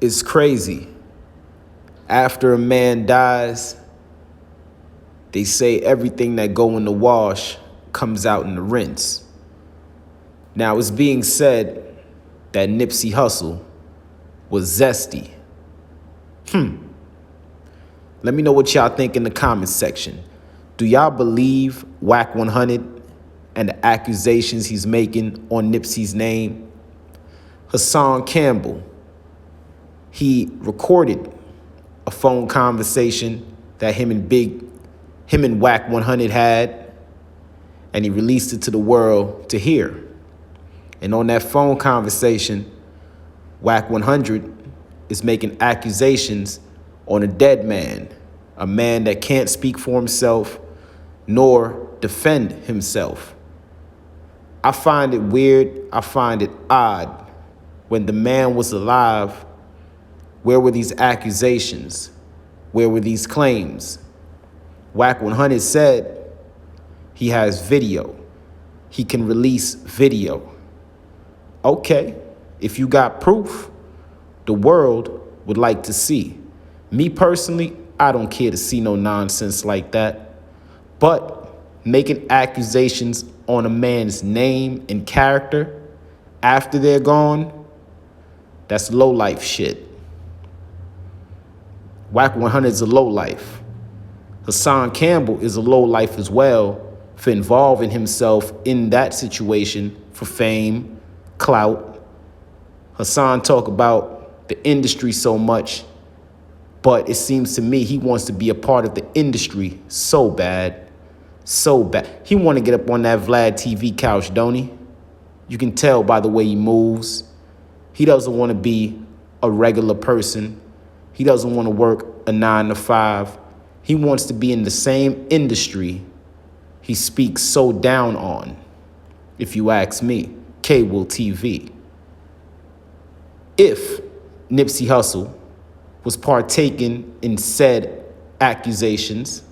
It's crazy. After a man dies, they say everything that go in the wash comes out in the rinse. Now, it's being said that Nipsey Hussle was zesty. Let me know what y'all think in the comments section. Do y'all believe Wack 100 and the accusations he's making on Nipsey's name? Hassan Campbell, he recorded a phone conversation that him and Wack 100 had, and he released it to the world to hear. And on that phone conversation, Wack 100 is making accusations on a dead man, a man that can't speak for himself nor defend himself. I find it weird, I find it odd. When the man was alive, where were these accusations? Where were these claims? Wack 100 said he has video. He can release video. Okay, if you got proof, the world would like to see. Me personally, I don't care to see no nonsense like that. But making accusations on a man's name and character after they're gone, that's low-life shit. Wack 100 is a low-life. Hassan Campbell is a low-life as well for involving himself in that situation for fame, clout. Hassan talk about the industry so much, but it seems to me he wants to be a part of the industry so bad, so bad. He want to get up on that Vlad TV couch, don't he? You can tell by the way he moves. He doesn't want to be a regular person. He doesn't want to work a 9 to 5. He wants to be in the same industry he speaks so down on, if you ask me, cable TV. If Nipsey Hussle was partaking in said accusations,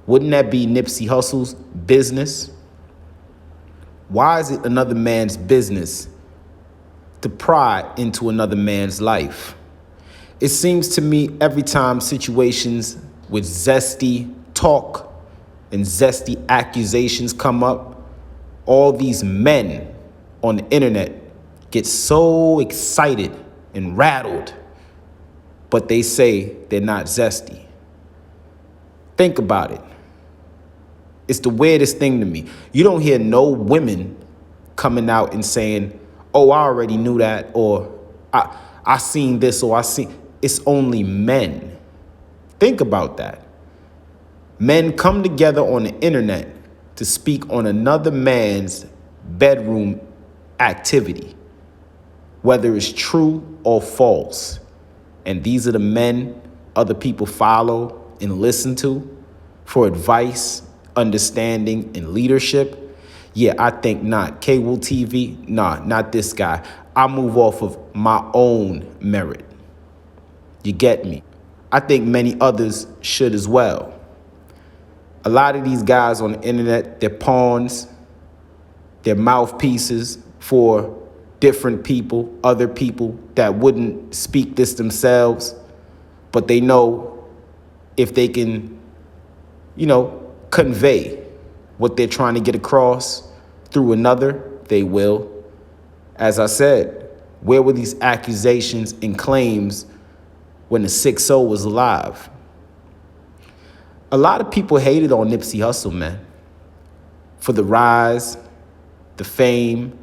wouldn't that be Nipsey Hussle's business? Why is it another man's business to pry into another man's life? It seems to me every time situations with zesty talk and zesty accusations come up, all these men on the internet get so excited and rattled, but they say they're not zesty. Think about it. It's the weirdest thing to me. You don't hear no women coming out and saying, oh, I already knew that, or I seen this, or I seen. It's only men. Think about that. Men come together on the internet to speak on another man's bedroom activity, whether it's true or false. And these are the men other people follow and listen to for advice, understanding, and leadership. Yeah, I think not. Cable TV, nah, not this guy. I move off of my own merit. You get me? I think many others should as well. A lot of these guys on the internet, they're pawns, they're mouthpieces for different people, other people that wouldn't speak this themselves, but they know if they can, convey what they're trying to get across through another, they will. As I said, where were these accusations and claims when the 6-0 was alive? A lot of people hated on Nipsey Hussle, man, for the rise, the fame,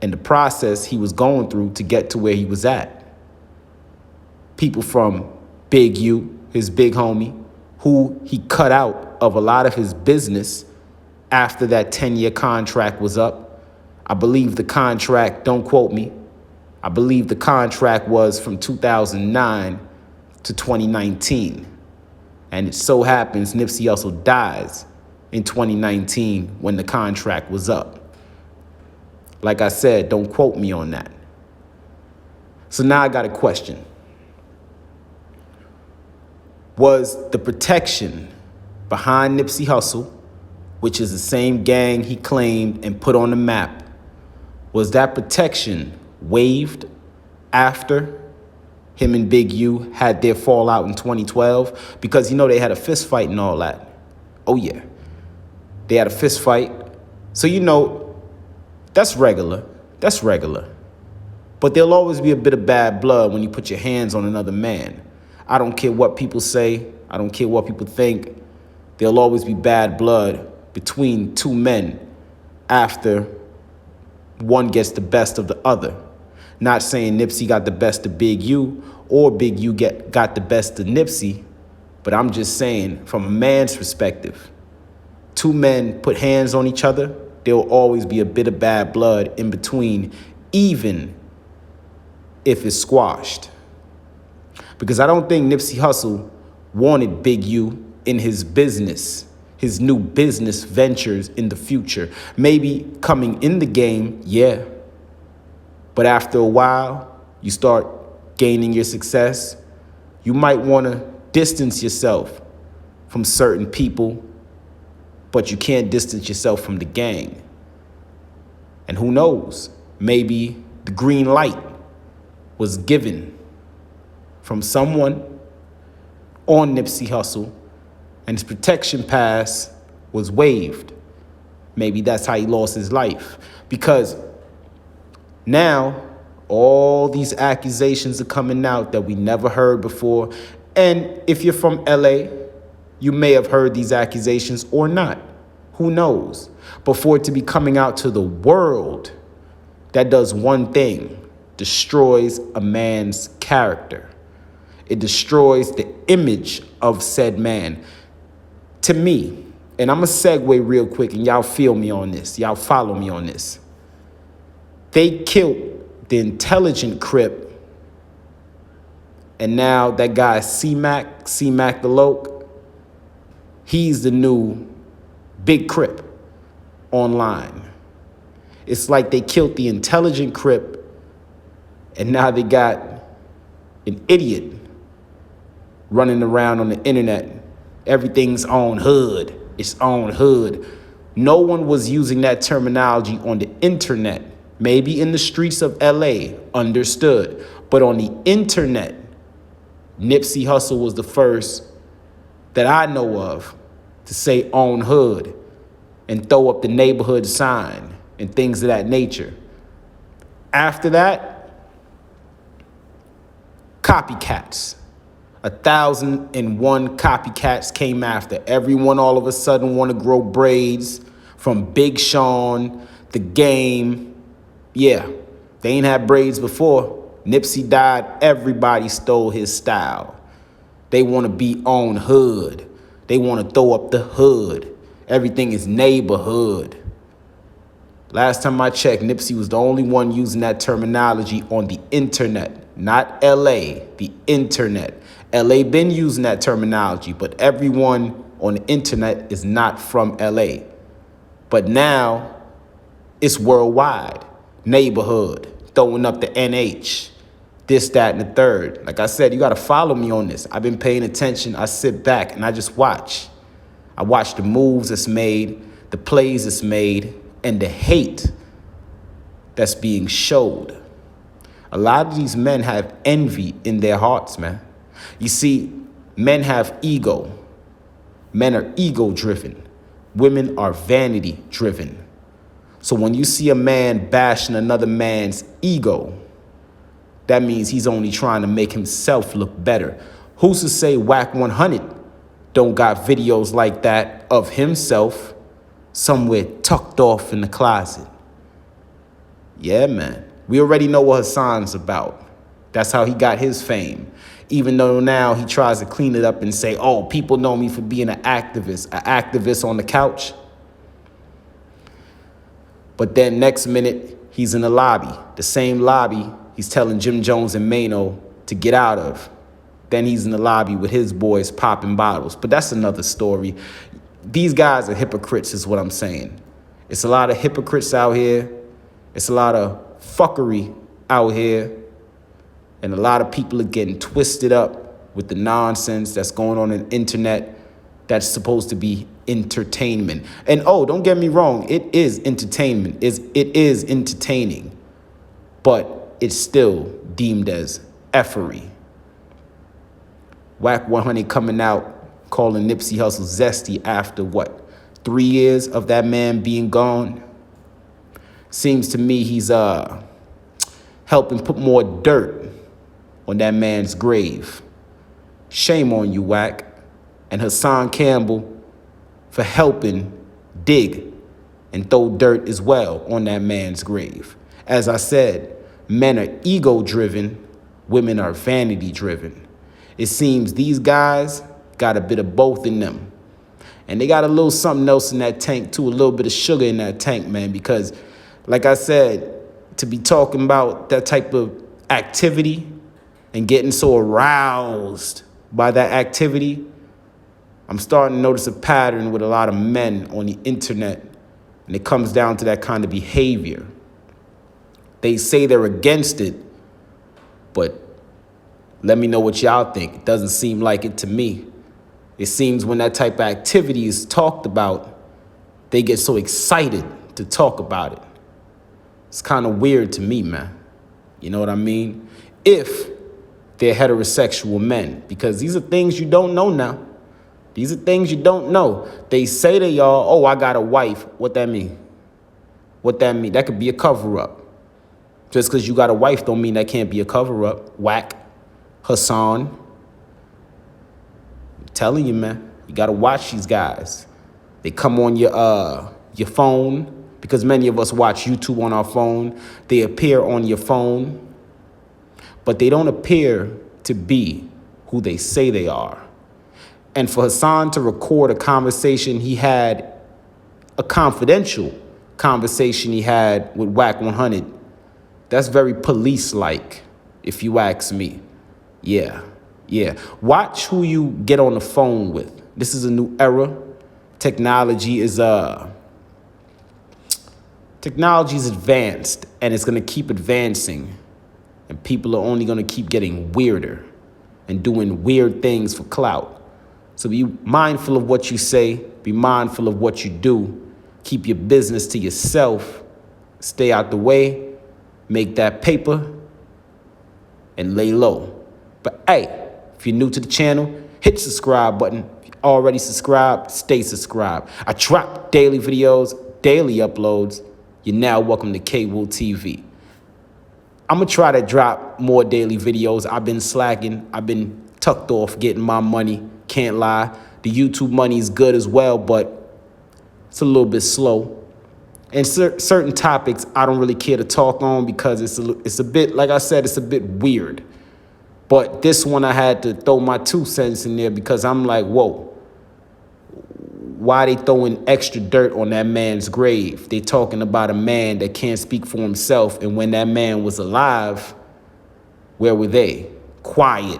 and the process he was going through to get to where he was at. People from Big U, his big homie, who he cut out of a lot of his business after that 10-year contract was up. I believe the contract, don't quote me, I believe the contract was from 2009 to 2019. And it so happens Nipsey Hussle dies in 2019 when the contract was up. Like I said, don't quote me on that. So now I got a question. Was the protection behind Nipsey Hussle, which is the same gang he claimed and put on the map, was that protection waived after him and Big U had their fallout in 2012, because they had a fist fight and all that. Oh yeah, they had a fist fight. So that's regular. That's regular. But there'll always be a bit of bad blood when you put your hands on another man. I don't care what people say. I don't care what people think. There'll always be bad blood between two men after one gets the best of the other. Not saying Nipsey got the best of Big U or Big U got the best of Nipsey, but I'm just saying from a man's perspective, two men put hands on each other, there'll always be a bit of bad blood in between, even if it's squashed. Because I don't think Nipsey Hussle wanted Big U in his business, his new business ventures in the future. Maybe coming in the game, yeah. But after a while, you start gaining your success, you might want to distance yourself from certain people, but you can't distance yourself from the gang. And who knows, maybe the green light was given from someone on Nipsey Hussle, and his protection pass was waived. Maybe that's how he lost his life. Because now all these accusations are coming out that we never heard before. And if you're from LA, you may have heard these accusations or not. Who knows? But for it to be coming out to the world, that does one thing: destroys a man's character. It destroys the image of said man. To me, and I'm going to segue real quick, and y'all feel me on this. Y'all follow me on this. They killed the intelligent Crip, and now that guy cmacdaloc, he's the new big Crip online. It's like they killed the intelligent Crip, and now they got an idiot running around on the internet. Everything's on hood. It's on hood. No one was using that terminology on the internet. Maybe in the streets of LA, understood. But on the internet, Nipsey Hussle was the first that I know of to say on hood and throw up the neighborhood sign and things of that nature. After that, copycats. 1,001 copycats came after. Everyone all of a sudden want to grow braids, from Big Sean, The Game. Yeah, they ain't had braids before. Nipsey died, everybody stole his style. They want to be on hood. They want to throw up the hood. Everything is neighborhood. Last time I checked, Nipsey was the only one using that terminology on the internet, not LA, the internet. LA been using that terminology, but everyone on the internet is not from LA. But now it's worldwide. Neighborhood, throwing up the NH, this, that, and the third. Like I said, you got to follow me on this. I've been paying attention. I sit back and I just watch. I watch the moves that's made, the plays that's made, and the hate that's being showed. A lot of these men have envy in their hearts, man. You see, men have ego. Men are ego-driven. Women are vanity-driven. So when you see a man bashing another man's ego, that means he's only trying to make himself look better. Who's to say Wack 100 don't got videos like that of himself somewhere tucked off in the closet? Yeah, man. We already know what Hassan's about. That's how he got his fame. Even though now he tries to clean it up and say, oh, people know me for being an activist on the couch. But then next minute, he's in the lobby, the same lobby he's telling Jim Jones and Mano to get out of. Then he's in the lobby with his boys popping bottles. But that's another story. These guys are hypocrites is what I'm saying. It's a lot of hypocrites out here. It's a lot of fuckery out here. And a lot of people are getting twisted up with the nonsense that's going on the internet that's supposed to be entertainment. And oh, don't get me wrong, it is entertainment. It is entertaining. But it's still deemed as effery. Wack 100 coming out calling Nipsey Hussle zesty after what? 3 years of that man being gone? Seems to me he's helping put more dirt on that man's grave. Shame on you, Wack, and Hassan Campbell for helping dig and throw dirt as well on that man's grave. As I said, men are ego-driven, women are vanity-driven. It seems these guys got a bit of both in them. And they got a little something else in that tank too, a little bit of sugar in that tank, man, because like I said, to be talking about that type of activity and getting so aroused by that activity, I'm starting to notice a pattern with a lot of men on the internet, and it comes down to that kind of behavior. They say they're against it, but let me know what y'all think. It doesn't seem like it to me. It seems when that type of activity is talked about, they get so excited to talk about it. It's kind of weird to me, man. You know what I mean? If they're heterosexual men, because these are things you don't know now. These are things you don't know. They say to y'all, oh, I got a wife. What that mean? What that mean? That could be a cover-up. Just because you got a wife don't mean that can't be a cover-up. Wack, Hassan. I'm telling you, man, you got to watch these guys. They come on your phone, because many of us watch YouTube on our phone. They appear on your phone, but they don't appear to be who they say they are. And for Hassan to record a conversation he had, a confidential conversation he had with Wack 100, that's very police-like, if you ask me. Yeah. Watch who you get on the phone with. This is a new era. Technology is advanced, and it's going to keep advancing. And people are only going to keep getting weirder and doing weird things for clout. So be mindful of what you say. Be mindful of what you do. Keep your business to yourself. Stay out the way. Make that paper. And lay low. But hey, if you're new to the channel, hit the subscribe button. If you're already subscribed, stay subscribed. I drop daily videos, daily uploads. You're now welcome to K-Wool TV. I'm going to try to drop more daily videos. I've been slacking. I've been tucked off getting my money. Can't lie. The YouTube money is good as well, but it's a little bit slow. And certain topics I don't really care to talk on because it's a bit, like I said, it's a bit weird. But this one I had to throw my 2 cents in there because I'm like, whoa. Why they throwing extra dirt on that man's grave? They talking about a man that can't speak for himself. And when that man was alive, where were they? Quiet.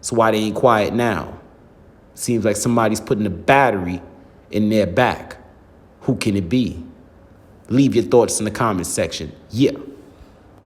So why they ain't quiet now? Seems like somebody's putting a battery in their back. Who can it be? Leave your thoughts in the comment section. Yeah.